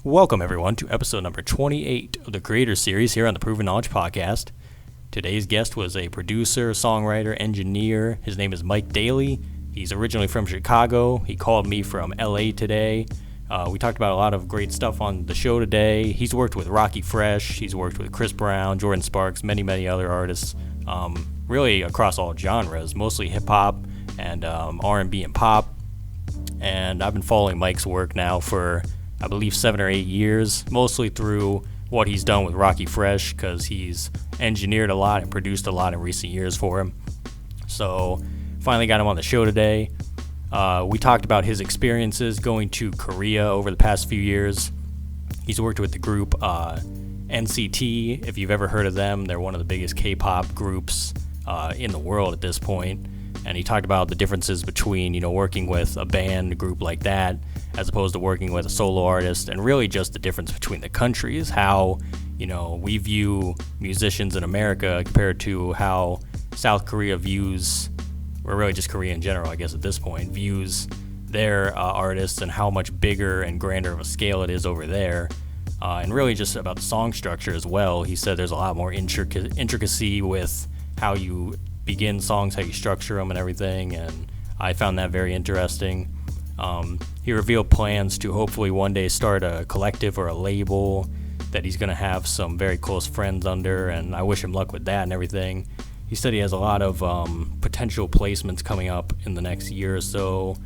Welcome, everyone, to episode number 28 of the Creator Series here on the Proven Knowledge Podcast. Today's guest was a producer, songwriter, engineer. His name is Mike Daley. He's originally from Chicago. He called me from LA today. We talked about a lot of great stuff on the show today. He's worked with Rockie Fresh. He's worked with Chris Brown, Jordin Sparks, many other artists, really across all genres, mostly hip-hop and R&B and pop. And I've been following Mike's work now for, I believe, 7 or 8 years, mostly through what he's done with Rockie Fresh, because he's engineered a lot and produced a lot in recent years for him. So finally got him on the show today. We talked about his experiences going to Korea over the past few years. He's worked with the group NCT, if you've ever heard of them. They're one of the biggest K-pop groups in the world at this point. And he talked about the differences between, working with a band, a group like that, as opposed to working with a solo artist, and really just the difference between the countries, how, we view musicians in America compared to how South Korea views, or really just Korea in general, I guess at this point, views their artists and how much bigger and grander of a scale it is over there. And really just about the song structure as well. He said there's a lot more intricacy with how you begin songs, how you structure them and everything, and I found that very interesting. He revealed plans to hopefully one day start a collective or a label that he's going to have some very close friends under, and I wish him luck with that and everything. He said he has a lot of potential placements coming up in the next year or so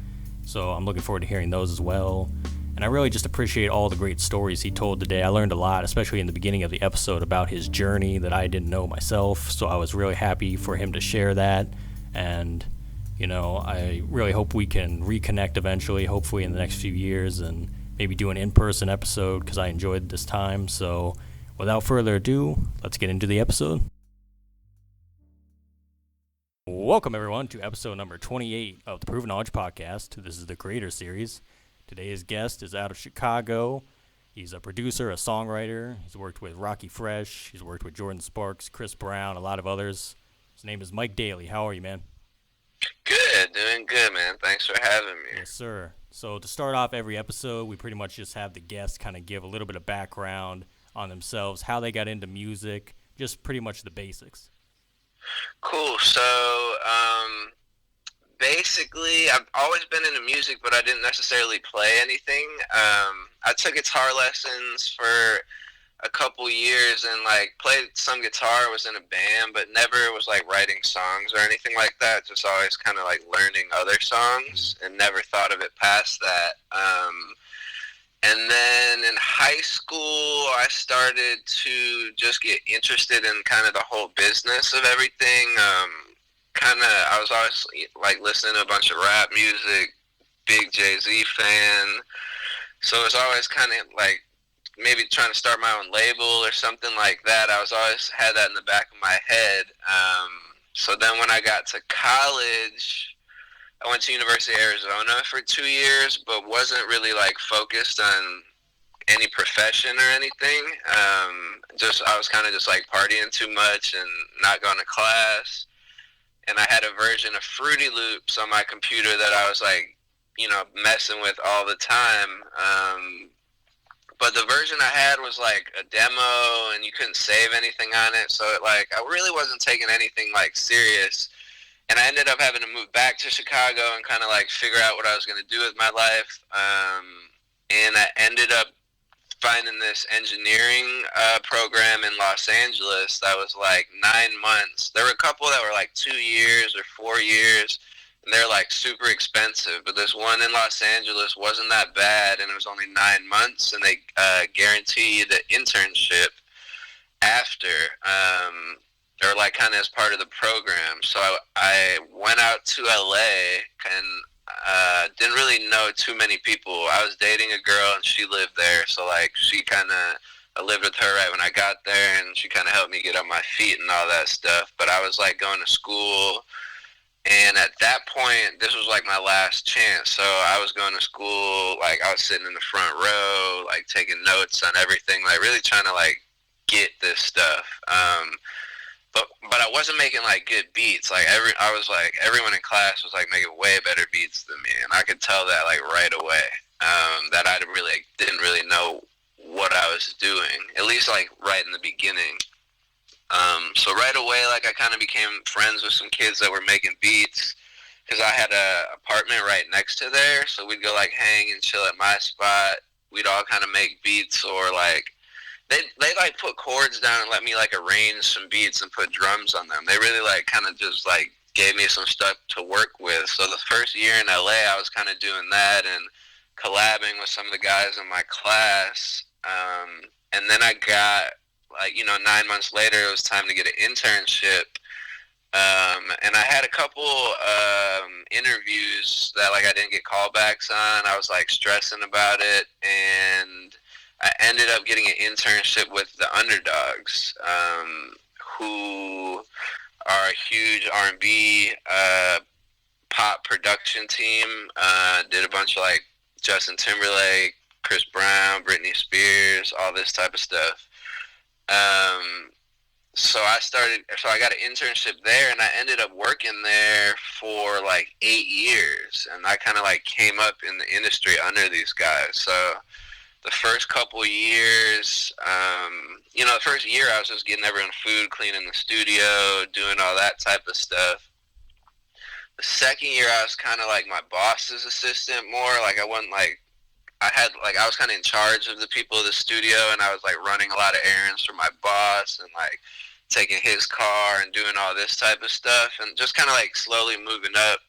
I'm looking forward to hearing those as well. And I really just appreciate all the great stories he told today. I learned a lot, especially in the beginning of the episode, about his journey that I didn't know myself. So I was really happy for him to share that. And, I really hope we can reconnect eventually, hopefully in the next few years, and maybe do an in-person episode because I enjoyed this time. So without further ado, let's get into the episode. Welcome, everyone, to episode number 28 of the Proven Knowledge Podcast. This is the Creator Series. Today's guest is out of Chicago. He's a producer, a songwriter. He's worked with Rockie Fresh. He's worked with Jordin Sparks, Chris Brown, a lot of others. His name is Mike Daley. How are you, man? Good, doing good, man. Thanks for having me. Yes, sir. So to start off every episode, we pretty much just have the guest kind of give a little bit of background on themselves, how they got into music, just pretty much the basics. Cool. So, basically, I've always been into music, but I didn't necessarily play anything. I took guitar lessons for a couple years and played some guitar, was in a band, but never was writing songs or anything like that. Just always kind of learning other songs and never thought of it past that. And then in high school, I started to just get interested in kind of the whole business of everything. I was always listening to a bunch of rap music, big Jay-Z fan. So it was always kind of maybe trying to start my own label or something like that. I was always had that in the back of my head. So then when I got to college, I went to University of Arizona for 2 years, but wasn't really focused on any profession or anything. I was kind of just partying too much and not going to class. And I had a version of Fruity Loops on my computer that I was messing with all the time. But the version I had was a demo and you couldn't save anything on it. So I really wasn't taking anything serious. And I ended up having to move back to Chicago and kind of figure out what I was going to do with my life. And I ended up finding this engineering program in Los Angeles that was 9 months. There were a couple that were 2 years or 4 years, and they're super expensive. But this one in Los Angeles wasn't that bad, and it was only 9 months, and they guaranteed the internship after. Or kind of as part of the program. So I went out to LA and didn't really know too many people. I was dating a girl and she lived there. So she I lived with her right when I got there, and she kind of helped me get on my feet and all that stuff. But I was going to school, and at that point, this was my last chance. So I was going to school, I was sitting in the front row, taking notes on everything, really trying to get this stuff. But I wasn't making good beats. Everyone in class was making way better beats than me, and I could tell that right away. That I didn't really know what I was doing, at least like right in the beginning. So right away, like I kind of became friends with some kids that were making beats, because I had a apartment right next to there, so we'd go like hang and chill at my spot. We'd all kind of make beats, or like they like put chords down and let me like arrange some beats and put drums on them. They really like kind of just like gave me some stuff to work with. So the first year in LA, I was kind of doing that and collabing with some of the guys in my class. And then I got, like, 9 months later, it was time to get an internship. And I had a couple interviews that like I didn't get callbacks on. I was like stressing about it, and I ended up getting an internship with the Underdogs, who are a huge R&B pop production team. Did a bunch of like Justin Timberlake, Chris Brown, Britney Spears, all this type of stuff. So I got an internship there, and I ended up working there for like 8 years, and I kind of like came up in the industry under these guys. So the first couple years, the first year I was just getting everyone food, cleaning the studio, doing all that type of stuff. The second year I was kind of like my boss's assistant more. Like I wasn't like, I was kind of in charge of the people of the studio, and I was like running a lot of errands for my boss and like taking his car and doing all this type of stuff, and just kind of like slowly moving up.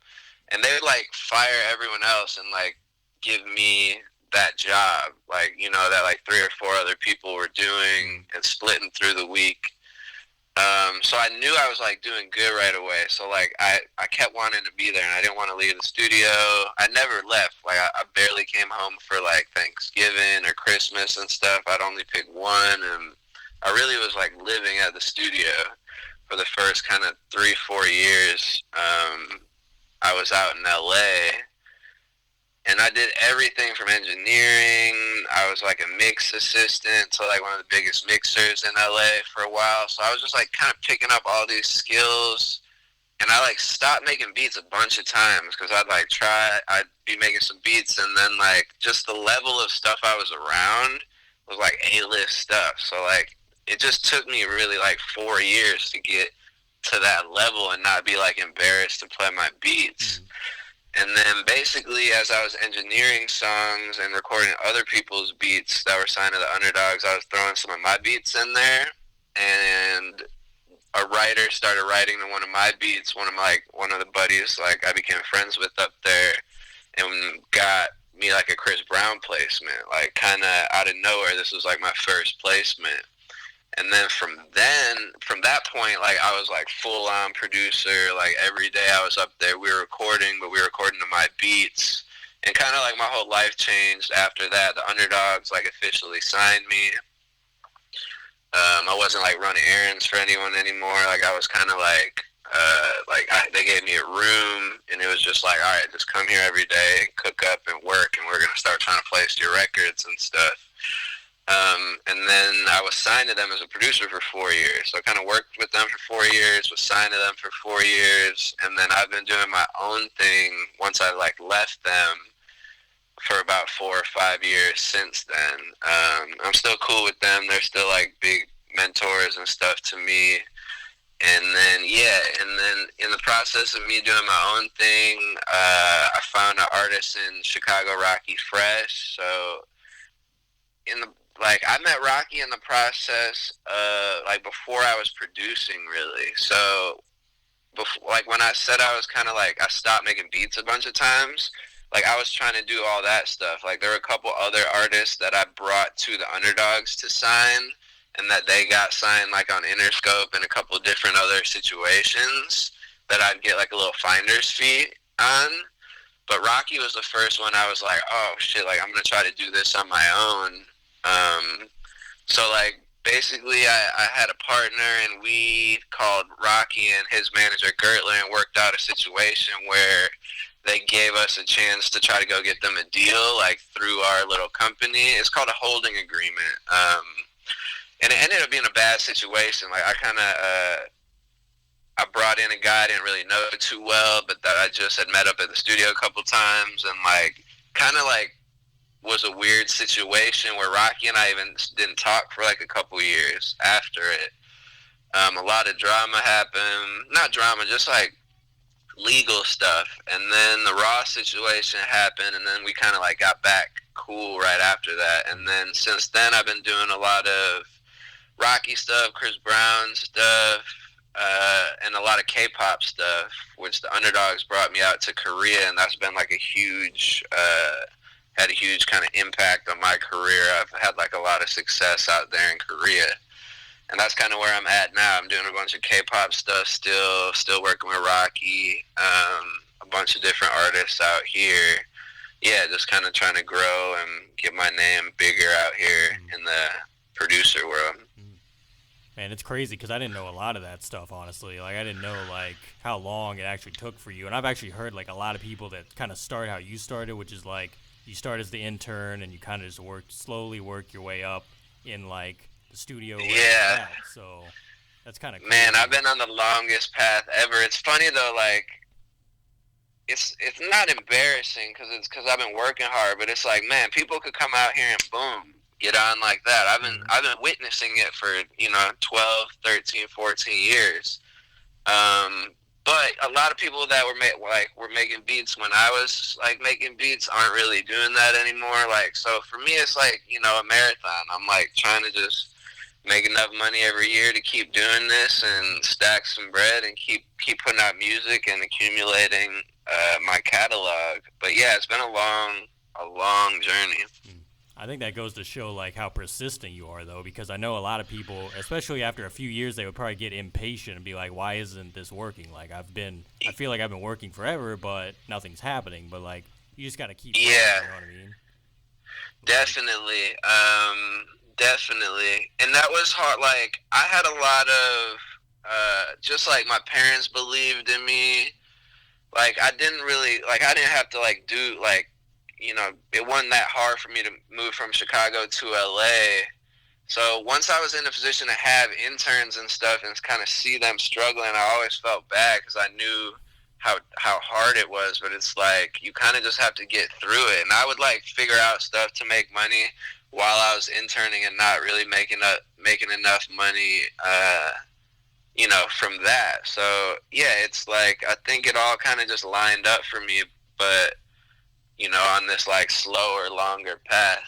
And they would like fire everyone else and like give me that job, like, that like 3 or 4 other people were doing, and splitting through the week. So I knew I was like doing good right away. So like I kept wanting to be there, and I didn't want to leave the studio. I never left. Like I barely came home for like Thanksgiving or Christmas and stuff. I'd only pick one, and I really was like living at the studio for the first kind of 3-4 years. I was out in LA, and I did everything from engineering. I was like a mix assistant to like one of the biggest mixers in LA for a while. So I was just like kind of picking up all these skills, and I like stopped making beats a bunch of times because I'd be making some beats, and then like just the level of stuff I was around was like A-list stuff. So like it just took me really like 4 years to get to that level and not be like embarrassed to play my beats. And then basically, as I was engineering songs and recording other people's beats that were signed to the Underdogs, I was throwing some of my beats in there, and a writer started writing to one of my beats. One of the buddies like I became friends with up there, and got me like a Chris Brown placement, like kind of out of nowhere. This was like my first placement. And then from that point, like I was like full on producer. Like every day I was up there. We were recording, but we were recording to my beats. And kind of like my whole life changed after that. The Underdogs like officially signed me. I wasn't like running errands for anyone anymore. Like I was kind of like they gave me a room, and it was just like, all right, just come here every day, cook up and work, and we're gonna start trying to place your records and stuff. And then I was signed to them as a producer for 4 years. So I kind of worked with them for 4 years, was signed to them for 4 years, and then I've been doing my own thing once I like left them for about 4 or 5 years since then. I'm still cool with them. They're still like big mentors and stuff to me. And then in the process of me doing my own thing, I found an artist in Chicago, Rockie Fresh. So I met Rockie in the process, before I was producing, really. So, when I said I was kind of like, I stopped making beats a bunch of times, like, I was trying to do all that stuff. Like, there were a couple other artists that I brought to the Underdogs to sign, and that they got signed, like, on Interscope and a couple different other situations that I'd get, like, a little finder's fee on. But Rockie was the first one I was like, oh, shit, like, I'm going to try to do this on my own. So like basically I had a partner, and we called Rockie and his manager Gertler and worked out a situation where they gave us a chance to try to go get them a deal like through our little company. It's called a holding agreement. And it ended up being a bad situation. Like I brought in a guy I didn't really know too well, but that I just had met up at the studio a couple times, and like kind of like was a weird situation where Rocky and I even didn't talk for like a couple years after it. A lot of drama happened. Not drama, just like legal stuff. And then the Raw situation happened, and then we kind of like got back cool right after that. And then since then, I've been doing a lot of Rocky stuff, Chris Brown stuff, and a lot of K-pop stuff, which the Underdogs brought me out to Korea, and that's been like a huge, had a huge kind of impact on my career. I've had like a lot of success out there in Korea, and that's kind of where I'm at now. I'm doing a bunch of K-pop stuff still working with Rocky, a bunch of different artists out here. Yeah, just kind of trying to grow and get my name bigger out here in the producer world. Man, it's crazy because I didn't know a lot of that stuff, honestly. Like, I didn't know, like, how long it actually took for you. And I've actually heard, like, a lot of people that kind of start how you started, which is, like, you start as the intern and you kind of just slowly work your way up in, like, the studio. Yeah. So that's kind of crazy. Man, I've been on the longest path ever. It's funny, though, like, it's not embarrassing because I've been working hard, but it's like, man, people could come out here and boom, get on like that. I've been witnessing it for 12, 13, 14 years. But a lot of people that were making beats when I was like making beats aren't really doing that anymore. Like, so for me, it's like a marathon. I'm like trying to just make enough money every year to keep doing this and stack some bread and keep putting out music and accumulating my catalog. But yeah, it's been a long journey. I think that goes to show like how persistent you are, though, because I know a lot of people, especially after a few years, they would probably get impatient and be like, "Why isn't this working?" Like I feel like I've been working forever, but nothing's happening. But like you just got to keep. Yeah, going, you know what I mean? Definitely, definitely, and that was hard. Like I had a lot of, just like my parents believed in me. Like I didn't have to like do like. It wasn't that hard for me to move from Chicago to LA. So once I was in a position to have interns and stuff and kind of see them struggling, I always felt bad because I knew how hard it was. But it's like you kind of just have to get through it. And I would like figure out stuff to make money while I was interning and not really making enough money, from that. So yeah, it's like I think it all kind of just lined up for me, but on this like slower, longer path.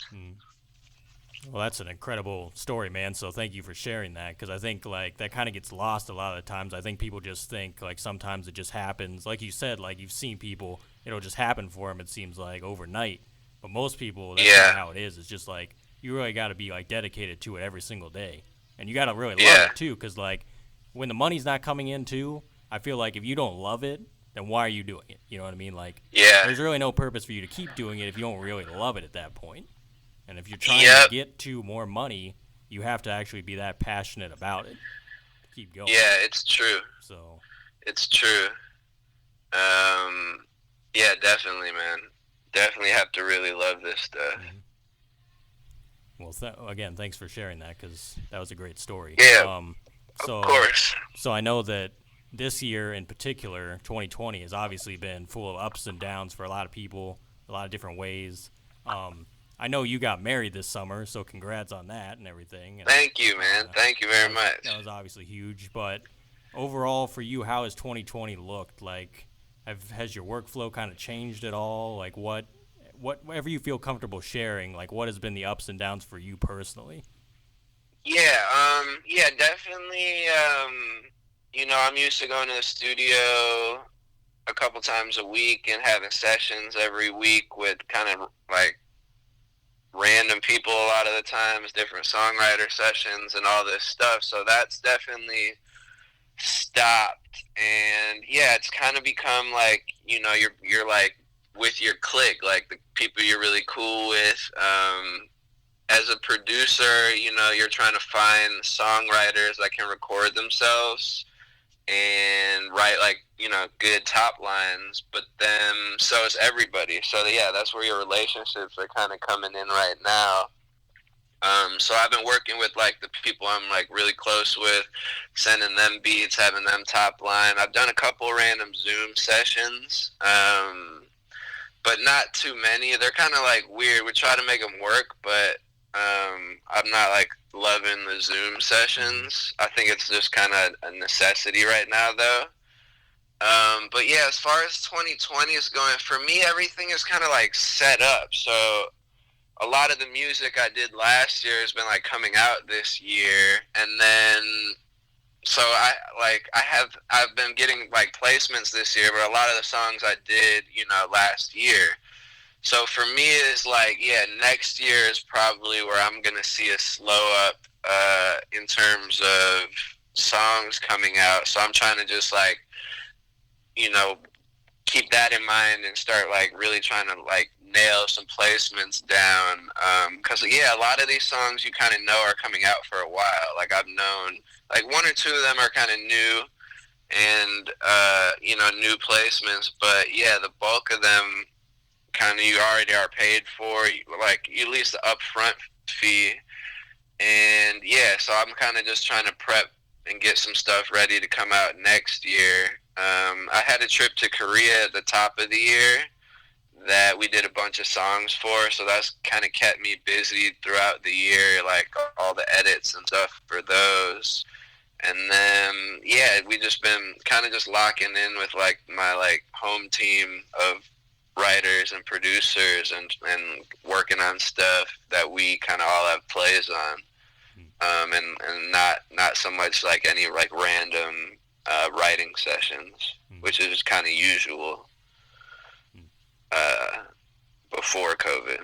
Well, that's an incredible story, man. So thank you for sharing that, because I think like that kind of gets lost a lot of the times. I think people just think like sometimes it just happens. Like you said, like you've seen people, it'll just happen for them. It seems like overnight, but most people, that's not how it is. It's just like you really got to be like dedicated to it every single day, and you got to really love it too. Because like when the money's not coming in too, I feel like if you don't love it, then why are you doing it? You know what I mean? Like, there's really no purpose for you to keep doing it if you don't really love it at that point. And if you're trying to get to more money, you have to actually be that passionate about it. Keep going. Yeah, it's true. So. It's true. Yeah, definitely, man. Definitely have to really love this stuff. Well, again, thanks for sharing that, because that was a great story. Yeah, of course. So I know that this year in particular, 2020, has obviously been full of ups and downs for a lot of people, a lot of different ways. I know you got married this summer, so congrats on that and everything. And, thank you, man. Thank you very much. That was obviously huge. But overall for you, how has 2020 looked? Like, has your workflow kind of changed at all? Like, whatever you feel comfortable sharing, like what has been the ups and downs for you personally? Yeah, definitely. I'm used to going to the studio a couple times a week and having sessions every week with kind of like random people a lot of the times, different songwriter sessions and all this stuff. So that's definitely stopped. And yeah, it's kind of become like, you're like with your clique, like the people you're really cool with. As a producer, you're trying to find songwriters that can record themselves and write like good top lines, but then so is everybody. So yeah, that's where your relationships are kind of coming in right now. So I've been working with like the people I'm like really close with, sending them beats, having them top line. I've done a couple random Zoom sessions, but not too many. They're kind of like weird. We try to make them work, but I'm not like loving the Zoom sessions. I think it's just kind of a necessity right now, though. But yeah, as far as 2020 is going, for me, everything is kind of like set up. So a lot of the music I did last year has been like coming out this year, and then so I've been getting like placements this year, but a lot of the songs I did, last year. So for me, it's like, yeah, next year is probably where I'm gonna see a slow up in terms of songs coming out. So I'm trying to just like, keep that in mind and start like really trying to like nail some placements down. Because yeah, a lot of these songs you kind of know are coming out for a while. Like I've known like one or two of them are kind of new and new placements, but yeah, the bulk of them kind of you already are paid for, like at least the upfront fee. And yeah, so I'm kind of just trying to prep and get some stuff ready to come out next year. I had a trip to Korea at the top of the year that we did a bunch of songs for, so that's kind of kept me busy throughout the year, like all the edits and stuff for those. And then yeah, we just been kind of just locking in with like my like home team of writers and producers and working on stuff that we kind of all have plays on. And not so much like any like random writing sessions, which is kind of usual before COVID.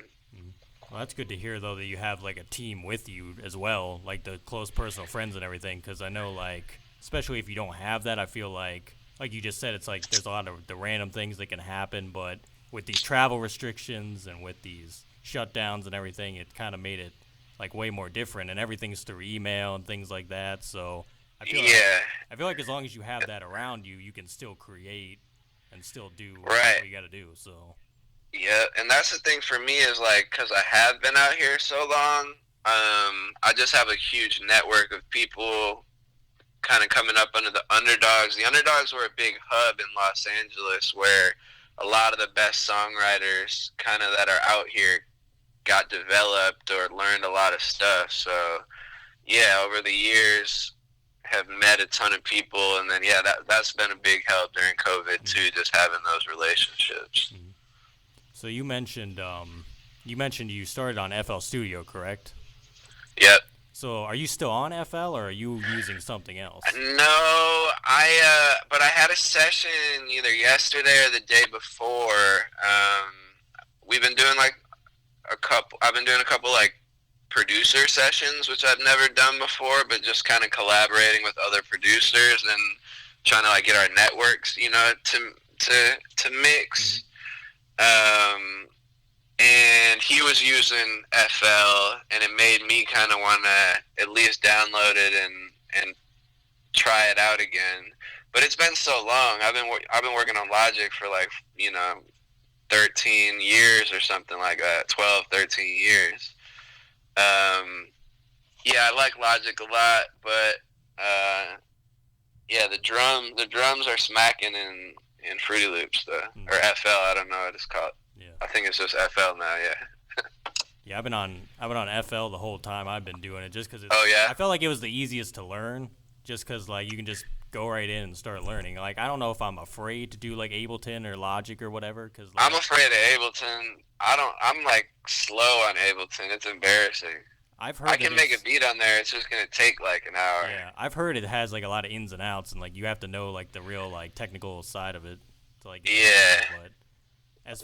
Well, that's good to hear, though, that you have like a team with you as well, like the close personal friends and everything. Because I know, like, especially if you don't have that, I feel like you just said, it's like there's a lot of the random things that can happen, but with these travel restrictions and with these shutdowns and everything, it kind of made it like way more different, and everything's through email and things like that. So I feel like as long as you have that around you, you can still create and still do what you got to do. So yeah, and that's the thing for me is like, because I have been out here so long, I just have a huge network of people kind of coming up under the Underdogs. The Underdogs were a big hub in Los Angeles where a lot of the best songwriters kind of that are out here got developed or learned a lot of stuff. So yeah, over the years have met a ton of people, and then yeah, that's been a big help during COVID too, just having those relationships. So you mentioned you started on FL Studio, correct? Yep. So are you still on FL, or are you using something else? No, but I had a session either yesterday or the day before. We've been doing like I've been doing a couple like producer sessions, which I've never done before, but just kind of collaborating with other producers and trying to like get our networks, to mix. And he was using FL, and it made me kind of want to at least download it and try it out again. But it's been so long. I've been working on Logic for like 13 years or something like that, 12, 13 years. Yeah, I like Logic a lot, but yeah, the drums are smacking in Fruity Loops though, or FL. I don't know what it's called. Yeah, I think it's just FL now. Yeah. Yeah, I've been on FL the whole time I've been doing it, just because. Oh yeah. I felt like it was the easiest to learn, just because like you can just go right in and start learning. Like I don't know if I'm afraid to do like Ableton or Logic or whatever, because like, I'm afraid of Ableton. I'm like slow on Ableton. It's embarrassing. I've heard I can make a beat on there. It's just gonna take like an hour. Yeah, I've heard it has like a lot of ins and outs, and like you have to know like the real like technical side of it to like. Yeah. But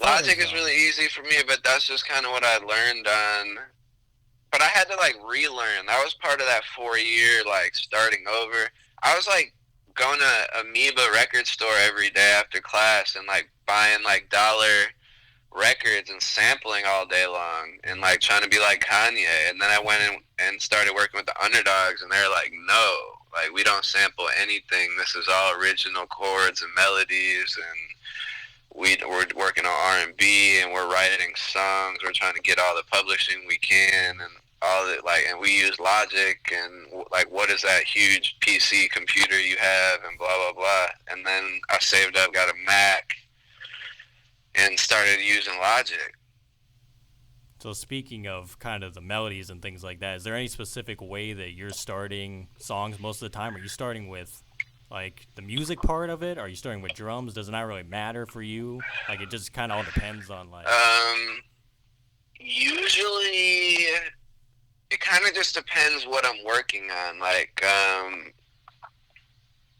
Logic is really easy for me, but that's just kind of what I learned on. But I had to like relearn. That was part of that 4-year like starting over. I was like going to Amoeba record store every day after class and like buying like dollar records and sampling all day long and like trying to be like Kanye. And then I went in and started working with the Underdogs, and they're like, no, like we don't sample anything. This is all original chords and melodies, and we're working on R&B, and we're writing songs. We're trying to get all the publishing we can, and all that, like, and we use Logic, and like, what is that huge PC computer you have, and blah blah blah. And then I saved up, got a Mac, and started using Logic. So speaking of kind of the melodies and things like that, is there any specific way that you're starting songs most of the time? Are you starting with like the music part of it? Are you starting with drums? Does it not really matter for you? Like it just kind of all depends on like. Usually it kind of just depends what I'm working on. Like,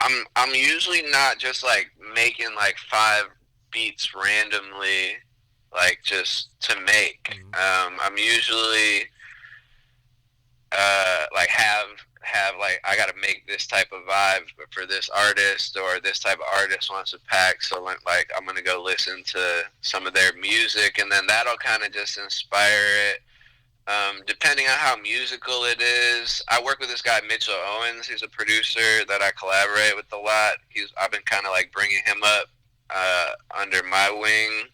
I'm usually not just like making like 5 beats randomly, like just to make. I'm usually like have like I got to make this type of vibe for this artist, or this type of artist wants a pack, so like I'm gonna go listen to some of their music, and then that'll kind of just inspire it. Depending on how musical it is, I work with this guy Mitchell Owens. He's a producer that I collaborate with a lot. I've been kind of like bringing him up under my wing,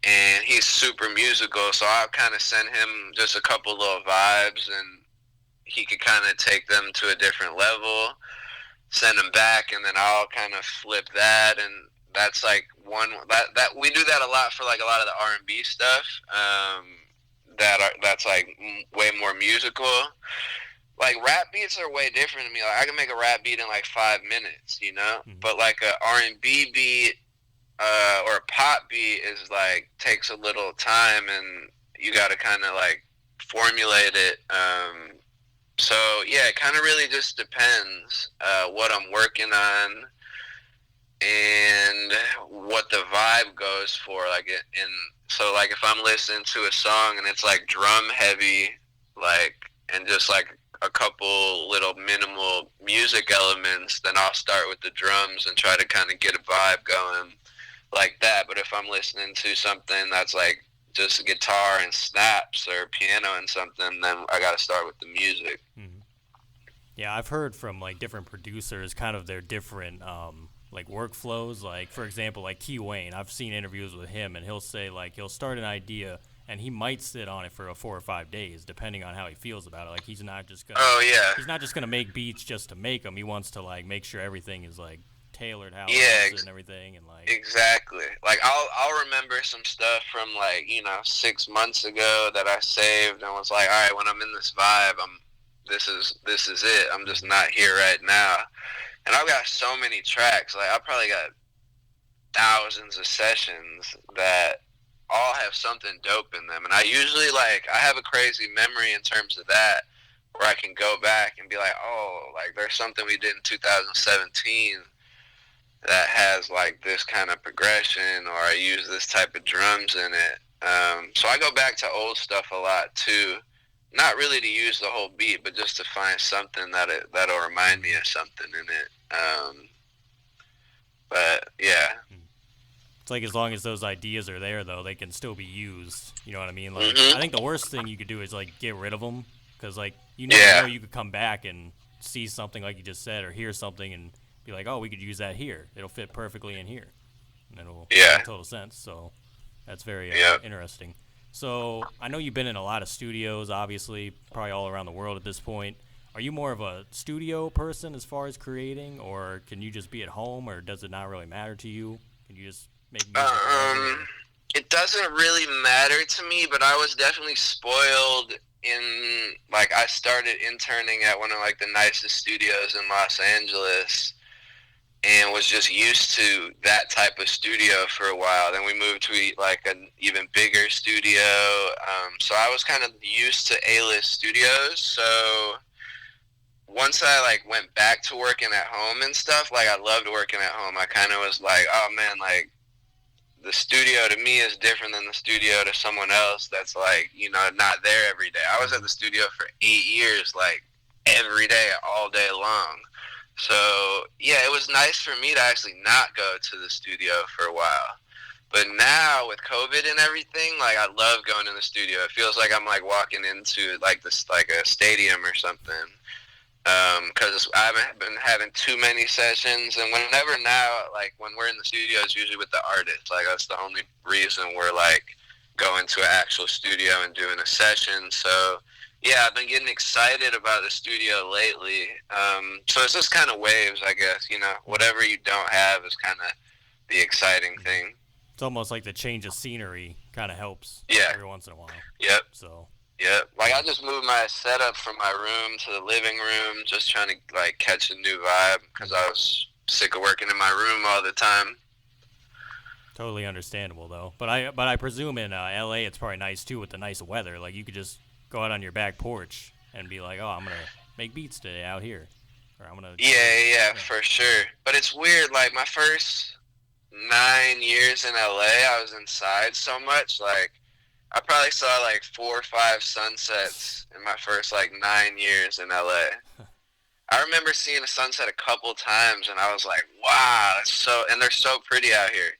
and he's super musical. So I'll kind of send him just a couple little vibes, and he could kind of take them to a different level, send them back, and then I'll kind of flip that, and that's like that we do that a lot for like a lot of the R&B stuff. That's like way more musical. Like rap beats are way different to me. Like I can make a rap beat in like 5 minutes, you know. But like a R&B beat or a pop beat is like takes a little time, and you got to kind of like formulate it. So yeah, it kind of really just depends what I'm working on and what the vibe goes for. Like it, and so like if I'm listening to a song and it's like drum heavy, like, and just like a couple little minimal music elements, then I'll start with the drums and try to kind of get a vibe going like that. But if I'm listening to something that's like just guitar and snaps or piano and something, then I got to start with the music. Yeah, I've heard from like different producers kind of their different like workflows. Like for example, like Key Wayne, I've seen interviews with him, and he'll say like he'll start an idea and he might sit on it for 4 or 5 days depending on how he feels about it. Like he's not just gonna he's not just gonna make beats just to make them. He wants to like make sure everything is like tailored how it is and everything, and like exactly. Like I'll remember some stuff from like 6 months ago that I saved and was like, all right, when I'm in this vibe, this is it. I'm just not here right now. And I've got so many tracks. Like I've probably got thousands of sessions that all have something dope in them. And I usually I have a crazy memory in terms of that, where I can go back and be like, oh, like there's something we did in 2017 that has like this kind of progression, or I use this type of drums in it. So I go back to old stuff a lot too. Not really to use the whole beat, but just to find something that'll remind me of something in it. But yeah, it's like as long as those ideas are there, though, they can still be used. You know what I mean? Like I think the worst thing you could do is like get rid of them, because like you never know, you could come back and see something like you just said, or hear something and be like, oh, we could use that here. It'll fit perfectly in here, and it'll make total sense. So that's very interesting. So I know you've been in a lot of studios, obviously, probably all around the world at this point. Are you more of a studio person as far as creating, or can you just be at home, or does it not really matter to you? Can you just make music? It doesn't really matter to me, but I was definitely spoiled in, like, I started interning at one of, like, the nicest studios in Los Angeles, and was just used to that type of studio for a while. Then we moved to like an even bigger studio. So I was kind of used to A-list studios. So once I like went back to working at home and stuff, like I loved working at home. I kind of was like, oh man, like the studio to me is different than the studio to someone else that's like, not there every day. I was at the studio for 8 years, like every day, all day long. So, yeah, it was nice for me to actually not go to the studio for a while. But now with COVID and everything, like I love going to the studio. It feels like I'm like walking into like this, like a stadium or something. Because I haven't been having too many sessions. And whenever now, like when we're in the studio, it's usually with the artist. Like that's the only reason we're like going to an actual studio and doing a session. So, yeah, I've been getting excited about the studio lately. So it's just kind of waves, I guess. Whatever you don't have is kind of the exciting thing. It's almost like the change of scenery kind of helps Yeah. every once in a while. Yep. So. Yep. Like I just moved my setup from my room to the living room, just trying to like catch a new vibe because I was sick of working in my room all the time. Totally understandable though. But I presume in LA it's probably nice too with the nice weather. Like you could just go out on your back porch and be like, oh, I'm gonna make beats today out here, or I'm gonna. Yeah, for sure. But it's weird. Like my first 9 years in LA, I was inside so much. Like I probably saw like 4 or 5 sunsets in my first like 9 years in LA. I remember seeing a sunset a couple times, and I was like, wow, that's so. And they're so pretty out here.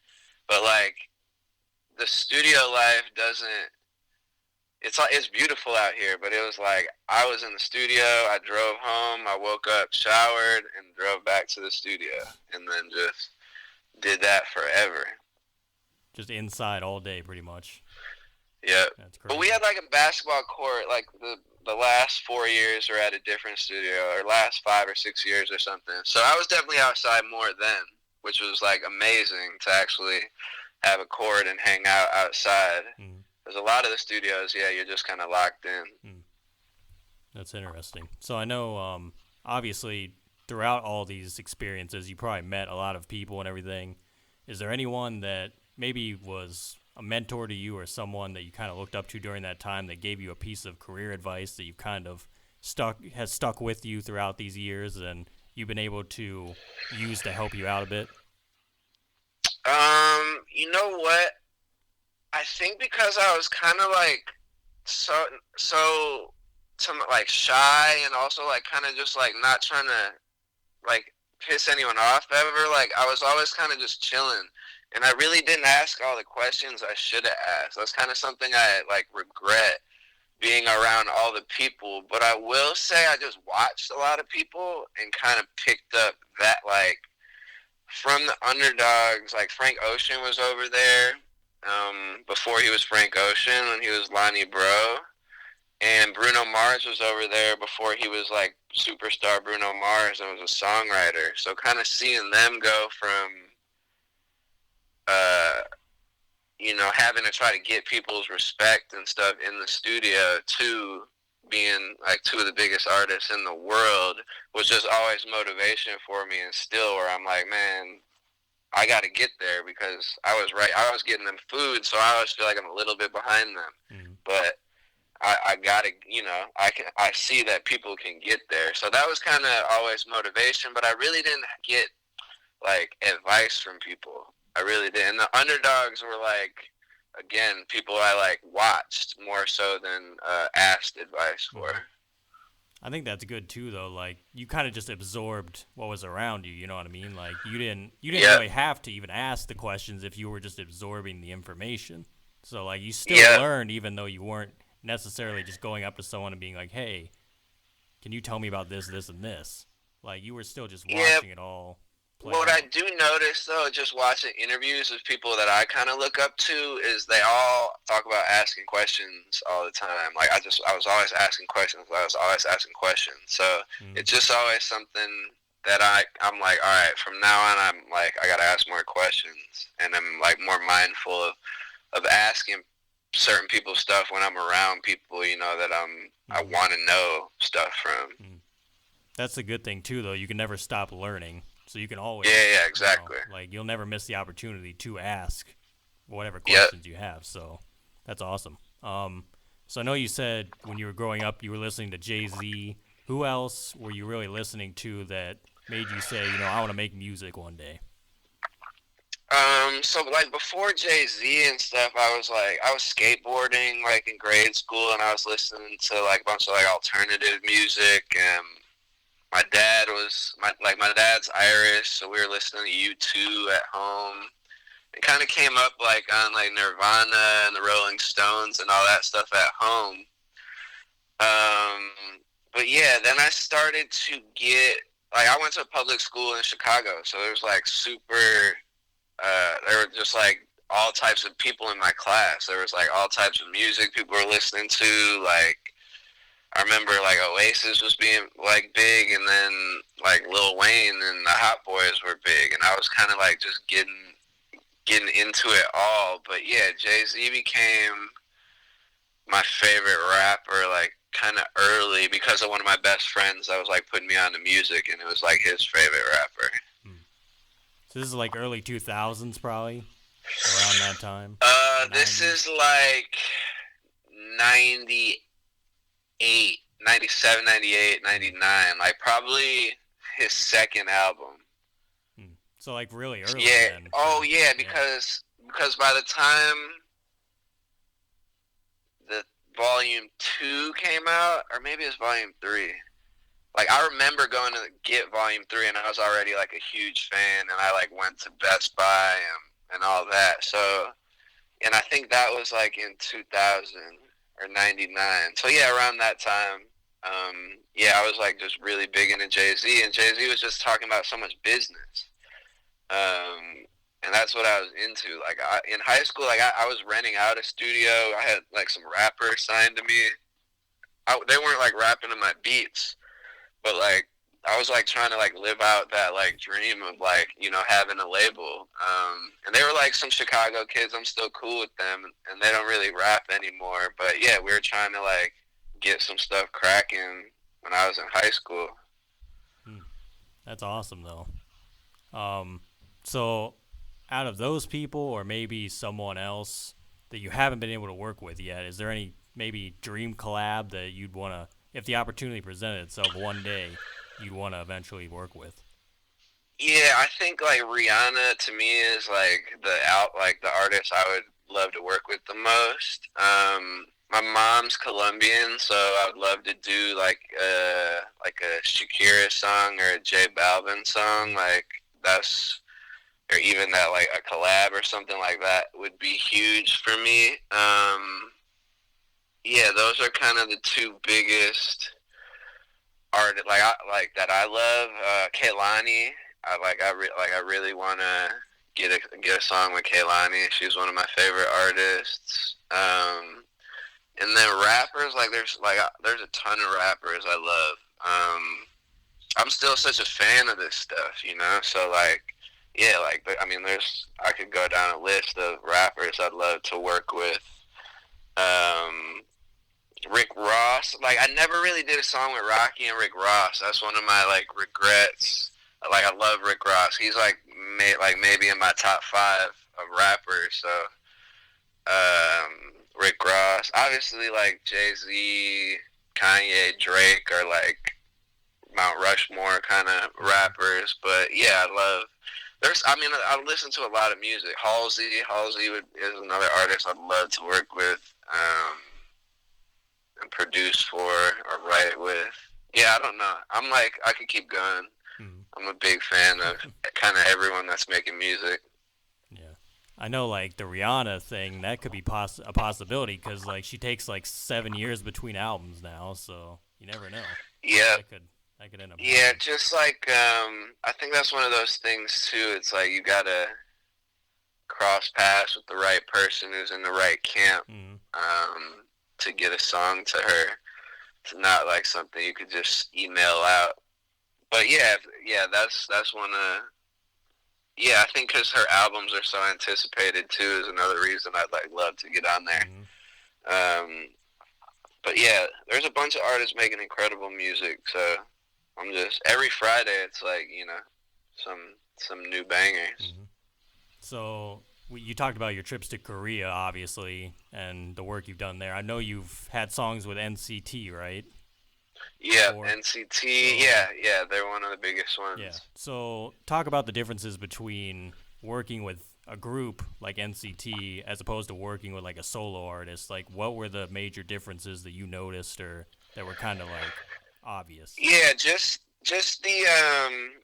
But like the studio life doesn't. It's beautiful out here, but it was like I was in the studio, I drove home, I woke up, showered, and drove back to the studio, and then just did that forever. Just inside all day, pretty much. Yep. That's crazy. But we had like a basketball court, like the last 4 years were at a different studio, or last 5 or 6 years or something. So I was definitely outside more then, which was like amazing to actually have a court and hang out outside. There's a lot of the studios, yeah, you're just kind of locked in. That's interesting. So I know, obviously, throughout all these experiences, you probably met a lot of people and everything. Is there anyone that maybe was a mentor to you or someone that you kind of looked up to during that time that gave you a piece of career advice that you've kind of has stuck with you throughout these years and you've been able to use to help you out a bit? You know what? I think because I was kind of like so like shy and also like kind of just like not trying to like piss anyone off ever. Like I was always kind of just chilling, and I really didn't ask all the questions I should have asked. That's kind of something I like regret being around all the people. But I will say I just watched a lot of people and kind of picked up that like from the underdogs. Like Frank Ocean was over there. Before he was Frank Ocean, when he was Lonnie Bro, and Bruno Mars was over there before he was like superstar Bruno Mars and was a songwriter. So kind of seeing them go from, having to try to get people's respect and stuff in the studio to being like 2 of the biggest artists in the world was just always motivation for me, and still where I'm like, man, I got to get there because I was getting them food, so I always feel like I'm a little bit behind them. But I got to, I see that people can get there. So that was kind of always motivation, but I really didn't get like advice from people. I really did. And the underdogs were like, again, people I like watched more so than asked advice for. I think that's good too, though. Like you kind of just absorbed what was around you. You know what I mean? Like you didn't really have to even ask the questions if you were just absorbing the information. So like you still learned, even though you weren't necessarily just going up to someone and being like, "Hey, can you tell me about this, this, and this?" Like you were still just watching it all. What I do notice, though, just watching interviews with people that I kind of look up to, is they all talk about asking questions all the time. Like I was always asking questions. So it's just always something that I'm like, all right, from now on, I'm like, I got to ask more questions. And I'm like more mindful of asking certain people stuff when I'm around people, that I want to know stuff from. That's a good thing, too, though. You can never stop learning. So you can always, exactly. You'll never miss the opportunity to ask whatever questions you have. So that's awesome. So I know you said when you were growing up, you were listening to Jay-Z. Who else were you really listening to that made you say, I want to make music one day? So like before Jay-Z and stuff, I was skateboarding like in grade school, and I was listening to like a bunch of like alternative music, and my dad's Irish, so we were listening to U2 at home. It kind of came up like on like Nirvana and the Rolling Stones and all that stuff at home. But yeah, then I started to get like, I went to a public school in Chicago, so there was like there were just like all types of people in my class. There was like all types of music people were listening to, like I remember like Oasis was being like big, and then like Lil Wayne and the Hot Boys were big, and I was kind of like just getting getting into it all. But yeah, Jay-Z became my favorite rapper, like, kind of early because of one of my best friends that was, like, putting me on to music, and it was, like, his favorite rapper. So this is like early 2000s, probably, around that time? This is, like, 98, 97, 98, 99, like, probably his second album. So, like, really early Yeah. then. Oh, yeah, because by the time the Volume 2 came out, or maybe it was Volume 3. Like, I remember going to get Volume 3, and I was already, like, a huge fan, and I, like, went to Best Buy and all that. So, and I think that was, like, in 2000 or 99. So, yeah, around that time, yeah, I was, like, just really big into Jay-Z, and Jay-Z was just talking about so much business. And that's what I was into. Like, in high school, like, I was renting out a studio. I had, like, some rappers signed to me. They weren't, like, rapping in my beats, but, like, I was, like, trying to, like, live out that, like, dream of, like, you know, having a label. And they were, like, some Chicago kids. I'm still cool with them, and they don't really rap anymore. But, yeah, we were trying to, like, get some stuff cracking when I was in high school. That's awesome, though. So, out of those people, or maybe someone else that you haven't been able to work with yet, is there any maybe dream collab that you'd want to, if the opportunity presented itself one day, you'd want to eventually work with? Yeah, I think, like, Rihanna to me is, like, the artist I would love to work with the most. My mom's Colombian, so I would love to do, like a Shakira song or a J Balvin song, like, that's, or even that, like, a collab or something like that would be huge for me. Yeah, those are kind of the two biggest artists, like that I love. Kehlani, I really want to get a song with Kehlani. She's one of my favorite artists. And then rappers, like, there's a ton of rappers I love. I'm still such a fan of this stuff, you know. So, like, yeah, like, I mean, I could go down a list of rappers I'd love to work with. Rick Ross, like, I never really did a song with Rockie and Rick Ross. That's one of my, like, regrets. Like, I love Rick Ross. He's, like, maybe in my top 5 of rappers. So, Rick Ross, obviously, like, Jay-Z, Kanye, Drake are, like, Mount Rushmore kind of rappers. But yeah, I listen to a lot of music. Halsey is another artist I'd love to work with, and produce for or write with. Yeah, I don't know. I'm like, I could keep going. I'm a big fan of kind of everyone that's making music. Yeah. I know, like, the Rihanna thing, that could be a possibility, because, like, she takes, like, 7 years between albums now, so you never know. Yeah. That could end up Yeah, just like, I think that's one of those things, too. It's like you gotta cross paths with the right person who's in the right camp, to get a song to her. It's not like something you could just email out. But yeah, that's one of, yeah, I think because her albums are so anticipated, too, is another reason I'd, like, love to get on there. But yeah, there's a bunch of artists making incredible music, so I'm just, every Friday it's like, you know, some new bangers. So you talked about your trips to Korea, obviously, and the work you've done there. I know you've had songs with NCT, right? Yeah, NCT, yeah, they're one of the biggest ones. Yeah. So talk about the differences between working with a group like NCT as opposed to working with, like, a solo artist. Like, what were the major differences that you noticed, or that were kind of, like, obvious? Yeah, just the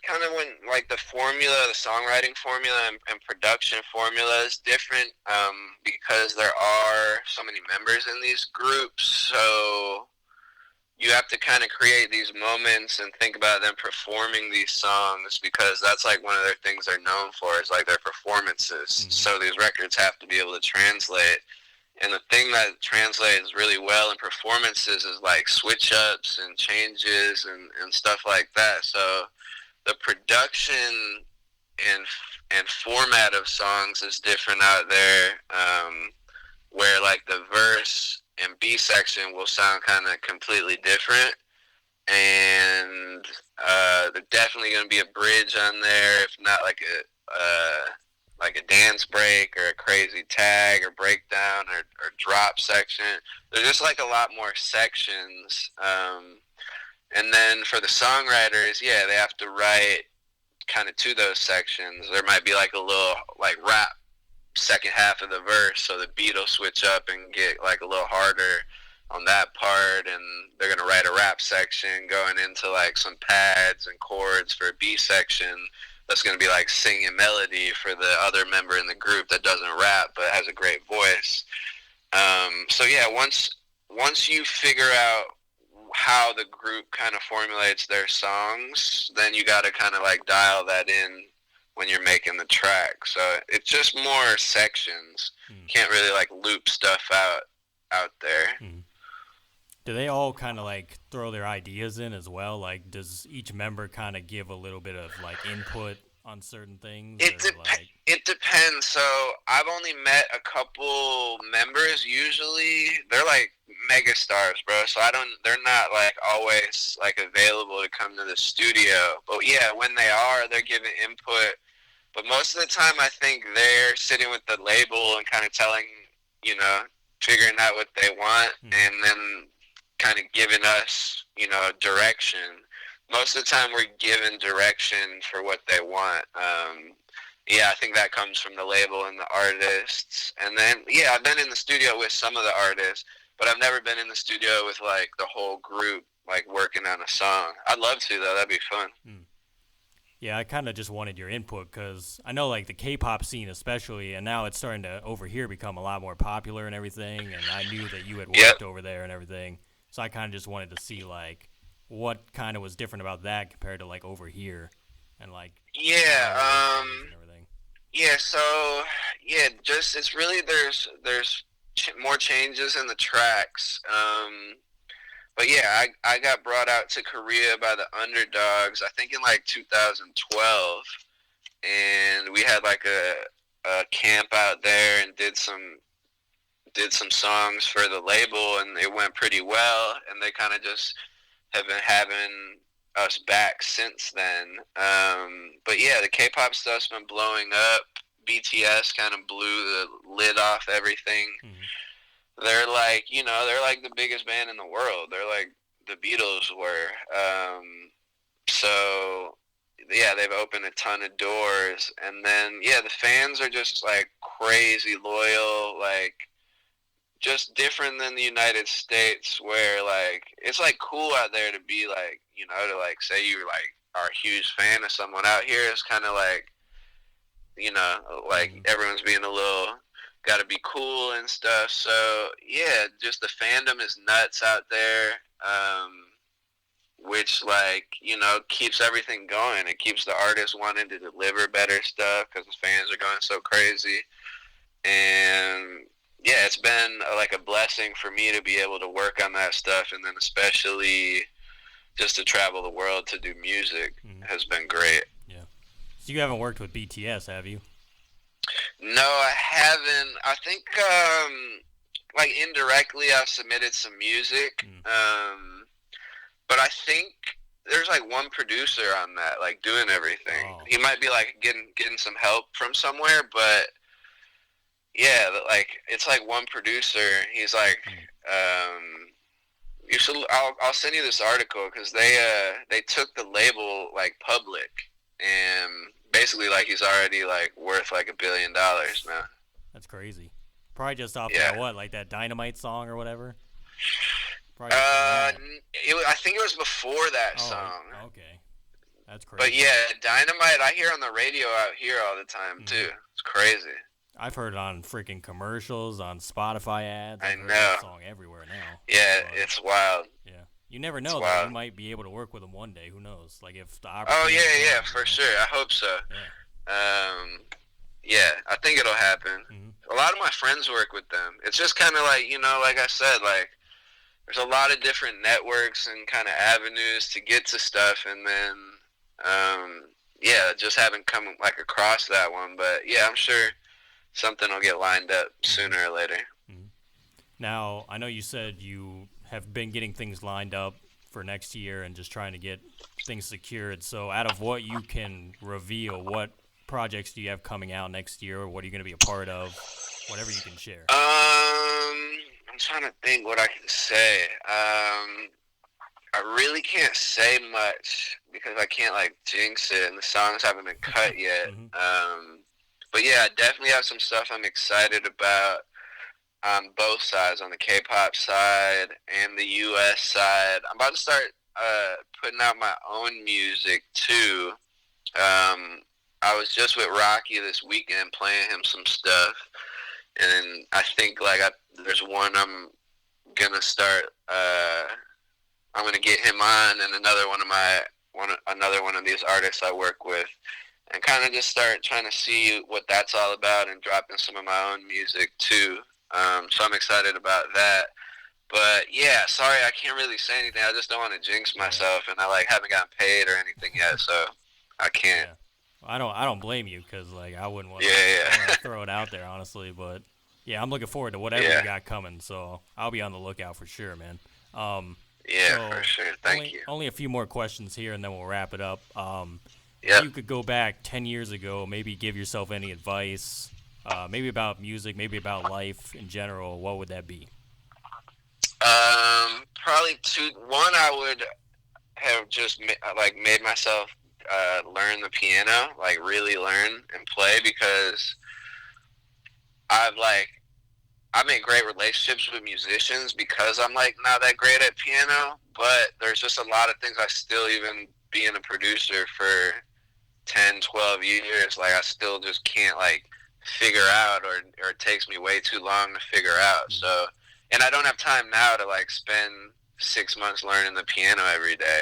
kind of, when, like, the songwriting formula and production formula is different, because there are so many members in these groups, so you have to kind of create these moments and think about them performing these songs, because that's, like, one of their things they're known for is, like, their performances. So these records have to be able to translate. And the thing that translates really well in performances is, like, switch-ups and changes and stuff like that. So the production and format of songs is different out there, where like the verse and B section will sound kind of completely different, and there's definitely going to be a bridge on there, if not like a dance break or a crazy tag or breakdown or drop section. There's just like a lot more sections. And then for the songwriters, yeah, they have to write kind of to those sections. There might be like a little like rap second half of the verse, so the beat will switch up and get like a little harder on that part, and they're gonna write a rap section going into like some pads and chords for a B section that's gonna be like singing melody for the other member in the group that doesn't rap but has a great voice. So yeah, once you figure out how the group kind of formulates their songs, then you got to kind of like dial that in when you're making the track. So it's just more sections. Can't really like loop stuff out there. Do they all kind of like throw their ideas in as well? Like, does each member kind of give a little bit of like input on certain things? It depends. So I've only met a couple members. Usually they're like mega stars, bro. So they're not like always like available to come to the studio. But yeah, when they are, they're giving input. But most of the time, I think they're sitting with the label and kind of telling, figuring out what they want, and then kind of giving us, direction. Most of the time we're given direction for what they want. Yeah, I think that comes from the label and the artists. And then, yeah, I've been in the studio with some of the artists, but I've never been in the studio with, like, the whole group, like, working on a song. I'd love to, though. That'd be fun. Yeah, I kind of just wanted your input because I know, like, the K-pop scene especially, and now it's starting to, over here, become a lot more popular and everything, and I knew that you had worked over there and everything. So I kind of just wanted to see, like, what kind of was different about that compared to, like, over here and, like, just it's really there's more changes in the tracks. But yeah, I got brought out to Korea by the Underdogs, I think in like 2012, and we had like a camp out there and did some songs for the label, and it went pretty well, and they kind of just have been having us back since then. But yeah, the K-pop stuff's been blowing up. BTS kind of blew the lid off everything. They're like, they're like the biggest band in the world. They're like the Beatles were. So yeah, they've opened a ton of doors, and then yeah, the fans are just like crazy loyal, like just different than the United States, where like it's like cool out there to be like, to like say you like are a huge fan of someone. Out here it's kind of like, like everyone's being a little got to be cool and stuff. So yeah, just the fandom is nuts out there, which like keeps everything going. It keeps the artists wanting to deliver better stuff because the fans are going so crazy. And yeah, it's been like a blessing for me to be able to work on that stuff, and then especially just to travel the world to do music has been great. Yeah. So you haven't worked with BTS, have you? No, I haven't. I think like indirectly I've submitted some music, but I think there's like one producer on that, like doing everything. Oh. He might be like getting some help from somewhere, but yeah, like it's like one producer. He's like, you should. I'll send you this article because they took the label like public, and basically like he's already like worth like $1 billion now. That's crazy. Probably just off that like that Dynamite song or whatever. I think it was before that song. Okay, that's crazy. But yeah, Dynamite I hear on the radio out here all the time too. It's crazy. I've heard it on freaking commercials, on Spotify ads. I know. That song everywhere now. Yeah, it's wild. Yeah, you never know. Though. You might be able to work with them one day. Who knows? Like if the opportunity. Oh yeah, for sure. I hope so. Yeah. Yeah, I think it'll happen. A lot of my friends work with them. It's just kind of like like I said, like there's a lot of different networks and kind of avenues to get to stuff, and then yeah, just haven't come like across that one. But yeah, I'm sure something will get lined up sooner or later. Mm-hmm. Now, I know you said you have been getting things lined up for next year and just trying to get things secured. So, out of what you can reveal, what projects do you have coming out next year, or what are you going to be a part of? Whatever you can share. I'm trying to think what I can say. I really can't say much because I can't like jinx it, and the songs haven't been cut yet. Mm-hmm. But yeah, I definitely have some stuff I'm excited about on both sides, on the K-pop side and the U.S. side. I'm about to start putting out my own music too. I was just with Rockie this weekend playing him some stuff, and I think like there's one I'm gonna start. I'm gonna get him on, and another one of these artists I work with, and kind of just start trying to see what that's all about and dropping some of my own music too. So I'm excited about that. But yeah, sorry, I can't really say anything. I just don't want to jinx myself, and I like haven't gotten paid or anything yet, so I can't. Yeah. I don't blame you because like I wouldn't want Yeah. to throw it out there honestly, but yeah, I'm looking forward to whatever you got coming. So I'll be on the lookout for sure, man. Yeah, for sure. Thank you. Only a few more questions here, and then we'll wrap it up. Yep. If you could go back 10 years ago, maybe give yourself any advice, maybe about music, maybe about life in general, what would that be? Probably two. One, I would have just made myself learn the piano, like really learn and play, because I've like I make great relationships with musicians because I'm like not that great at piano, but there's just a lot of things I still, even being a producer for 10, 12 years, like I still just can't like figure out, or it takes me way too long to figure out. So, and I don't have time now to like spend 6 months learning the piano every day.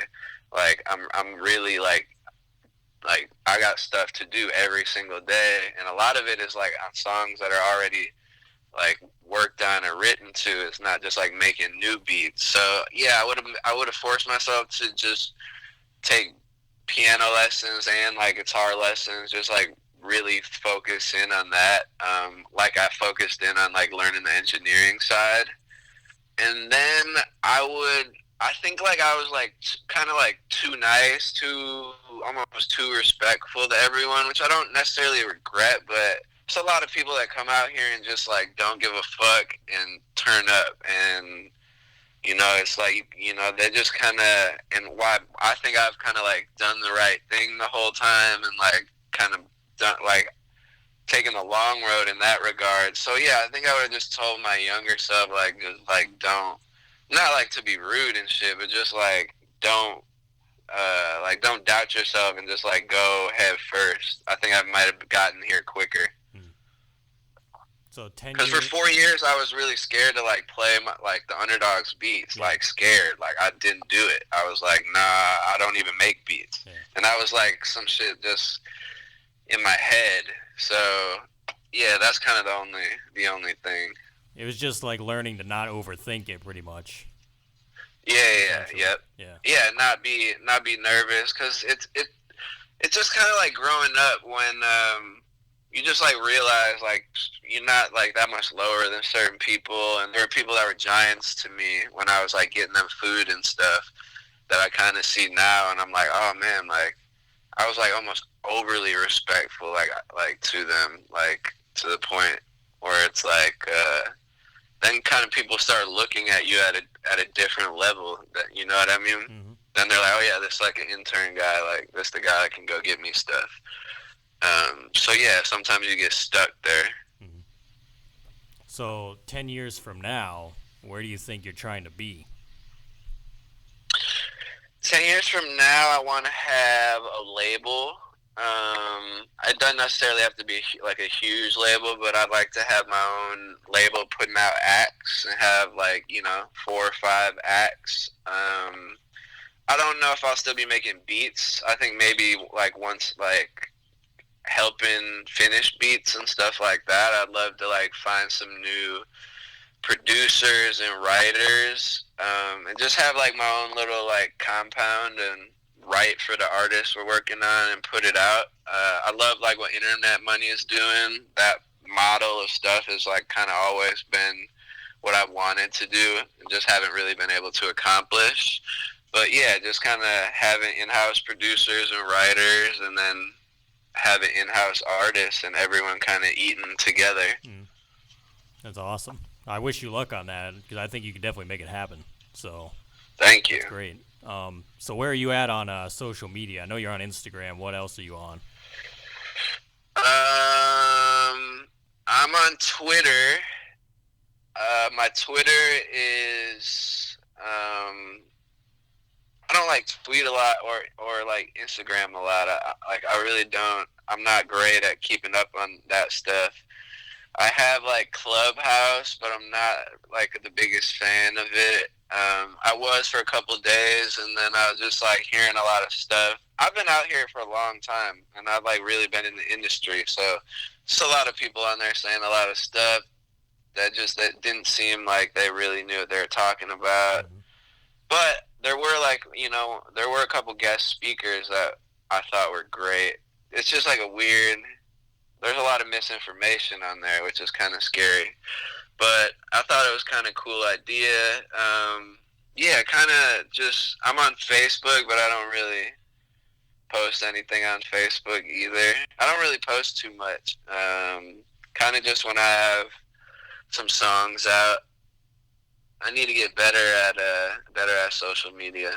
Like I'm really like I got stuff to do every single day, and a lot of it is like on songs that are already like worked on or written to. It's not just like making new beats. So yeah, I would have forced myself to just take piano lessons and like guitar lessons, just like really focus in on that. Like I focused in on like learning the engineering side, and then I think like I was like kind of like too nice, almost too respectful to everyone, which I don't necessarily regret, but there's a lot of people that come out here and just like don't give a fuck and turn up, and it's like, they just kind of, and why I think I've kind of like done the right thing the whole time, and like kind of done like taking the long road in that regard. So yeah, I think I would have just told my younger self like just like don't, not like to be rude and shit, but just like don't doubt yourself and just like go head first. I think I might have gotten here quicker. So 10 Because for 4 years I was really scared to like play like the underdogs beats, like scared, like I didn't do it. I was like, nah, I don't even make beats, and that was like some shit just in my head. So yeah, that's kind of the only thing. It was just like learning to not overthink it, pretty much. Yeah. Not be nervous, because it's just kind of like growing up when you just like realize like you're not like that much lower than certain people, and there were people that were giants to me when I was like getting them food and stuff that I kind of see now, and I'm like, oh man, like I was like almost overly respectful like to them, like to the point where it's like then kind of people start looking at you at a different level, that, you know what I mean? Mm-hmm. Then they're like, oh yeah, this like an intern guy, like this the guy that can go get me stuff. So yeah, sometimes you get stuck there. Mm-hmm. So 10 years from now, where do you think you're trying to be? 10 years from now, I want to have a label. It doesn't necessarily have to be like a huge label, but I'd like to have my own label putting out acts and have like 4 or 5 acts. I don't know if I'll still be making beats. I think maybe like once like helping finish beats and stuff like that, I'd love to like find some new producers and writers, and just have like my own little like compound and write for the artists we're working on and put it out. I love like what Internet Money is doing. That model of stuff has like kind of always been what I've wanted to do and just haven't really been able to accomplish. But yeah, just kind of having in-house producers and writers, and then having in-house artists and everyone kind of eating together. That's awesome. I wish you luck on that, because I think you could definitely make it happen. So Thank you. that's great. So where are you at on social media? I know you're on Instagram. What else are you on? I'm on Twitter. My Twitter is I don't like tweet a lot or like Instagram a lot. I really don't. I'm not great at keeping up on that stuff. I have like Clubhouse, but I'm not like the biggest fan of it. I was for a couple of days, and then I was just like hearing a lot of stuff. I've been out here for a long time, and I've like really been in the industry, so just a lot of people on there saying a lot of stuff that didn't seem like they really knew what they were talking about. But there were there were a couple guest speakers that I thought were great. It's just like there's a lot of misinformation on there, which is kind of scary. But I thought it was kind of cool idea. Yeah, kind of just, I'm on Facebook, but I don't really post anything on Facebook either. I don't really post too much. Kind of just when I have some songs out. I need to get better at social media.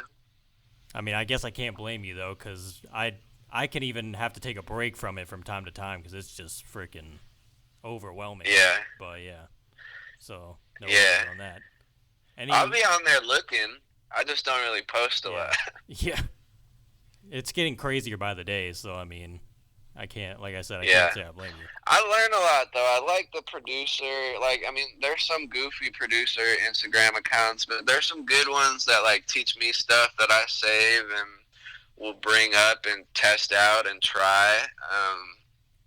I mean, I guess I can't blame you, though, because I can even have to take a break from it from time to time, because it's just freaking overwhelming. Yeah. But, yeah. So, no Yeah. worries on that. I'll be on there looking. I just don't really post a lot. Yeah. It's getting crazier by the day, so, I mean, I can't, like I said, I Yeah. can't say I blame you. I learn a lot, though. I like the producer. Like, I mean, there's some goofy producer Instagram accounts, but there's some good ones that, like, teach me stuff that I save and will bring up and test out and try.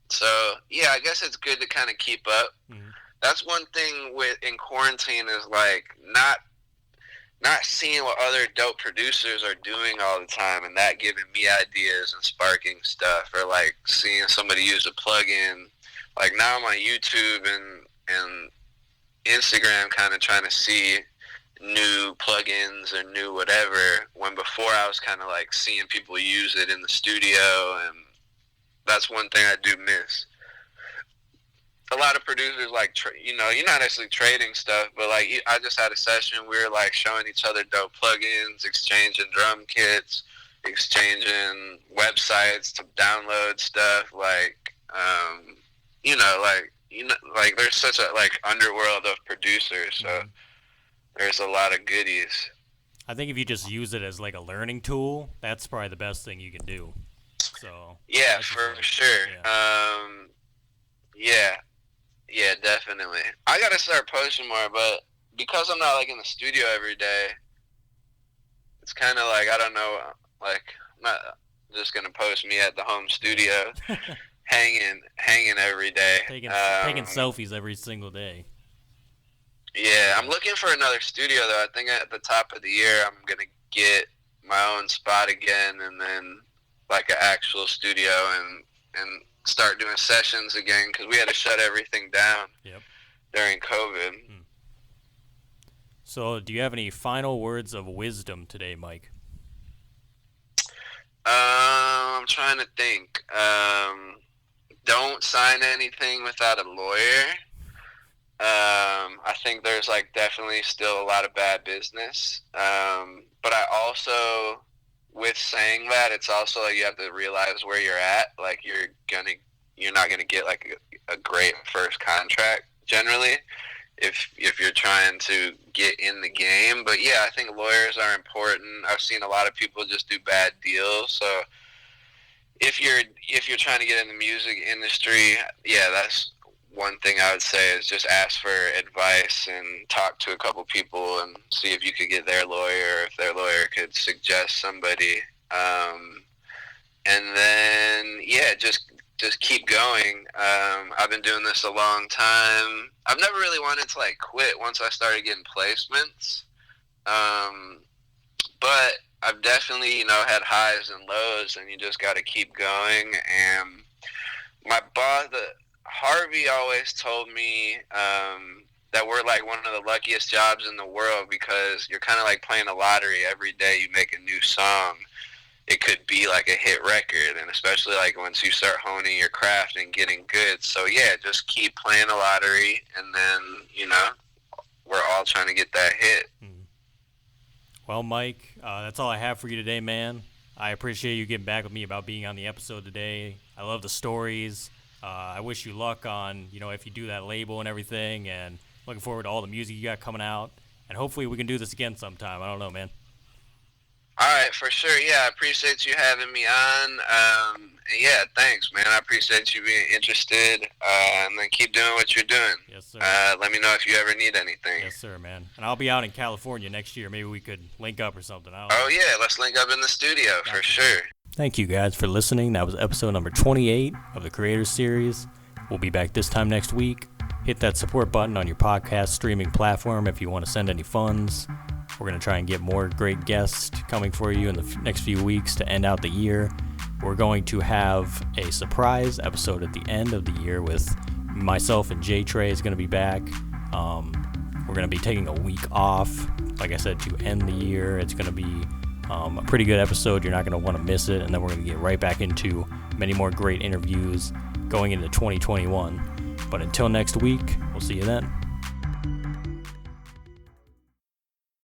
So, yeah, I guess it's good to kind of keep up. Mhm. That's one thing in quarantine is, like, not seeing what other dope producers are doing all the time, and that giving me ideas and sparking stuff, or like seeing somebody use a plugin. Like now I'm on YouTube and Instagram, kind of trying to see new plugins or new whatever, when before I was kind of like seeing people use it in the studio, and that's one thing I do miss. A lot of producers, like, you're not actually trading stuff, but like I just had a session, we were like showing each other dope plugins, exchanging drum kits, exchanging websites to download stuff, like like there's such a like underworld of producers, so there's a lot of goodies. I think if you just use it as like a learning tool, that's probably the best thing you can do. So yeah, for sure. Yeah, definitely. I gotta start posting more, but because I'm not like in the studio every day, it's kind of like, I don't know, like I'm not just gonna post me at the home studio hanging every day, taking selfies every single day. Yeah, I'm looking for another studio though. I think at the top of the year I'm gonna get my own spot again, and then like an actual studio, and start doing sessions again, because we had to shut everything down during COVID. So do you have any final words of wisdom today, Mike? I'm trying to think. Don't sign anything without a lawyer. I think there's like definitely still a lot of bad business. But I also, with saying that, it's also like you have to realize where you're at. Like you're not gonna get like a great first contract generally if you're trying to get in the game. But yeah, I think lawyers are important. I've seen a lot of people just do bad deals. So if you're trying to get in the music industry, yeah, that's one thing I would say, is just ask for advice and talk to a couple people and see if you could get their lawyer, or if their lawyer could suggest somebody. And then, yeah, just keep going. I've been doing this a long time. I've never really wanted to like quit once I started getting placements. But I've definitely, had highs and lows, and you just got to keep going. And my boss, Harvey, always told me that we're like one of the luckiest jobs in the world because you're kind of like playing a lottery. Every day you make a new song, it could be like a hit record, and especially like once you start honing your craft and getting good. So yeah, just keep playing a lottery, and then we're all trying to get that hit. Well, Mike, that's all I have for you today, man. I appreciate you getting back with me about being on the episode today. I love the stories. I wish you luck on, if you do that label and everything, and looking forward to all the music you got coming out. And hopefully we can do this again sometime. I don't know, man. All right, for sure. Yeah, I appreciate you having me on. And yeah, thanks, man. I appreciate you being interested. And then keep doing what you're doing. Yes, sir. Let me know if you ever need anything. Yes, sir, man. And I'll be out in California next year. Maybe we could link up or something. Oh, yeah. Let's link up in the studio for sure. Thank you, guys, for listening. That was episode number 28 of the Creators Series. We'll be back this time next week. Hit that support button on your podcast streaming platform if you want to send any funds. We're going to try and get more great guests coming for you in the next few weeks to end out the year. We're going to have a surprise episode at the end of the year with myself, and Jay Trey is going to be back. We're going to be taking a week off, like I said, to end the year. It's going to be a pretty good episode. You're not going to want to miss it. And then we're going to get right back into many more great interviews going into 2021. But until next week, we'll see you then.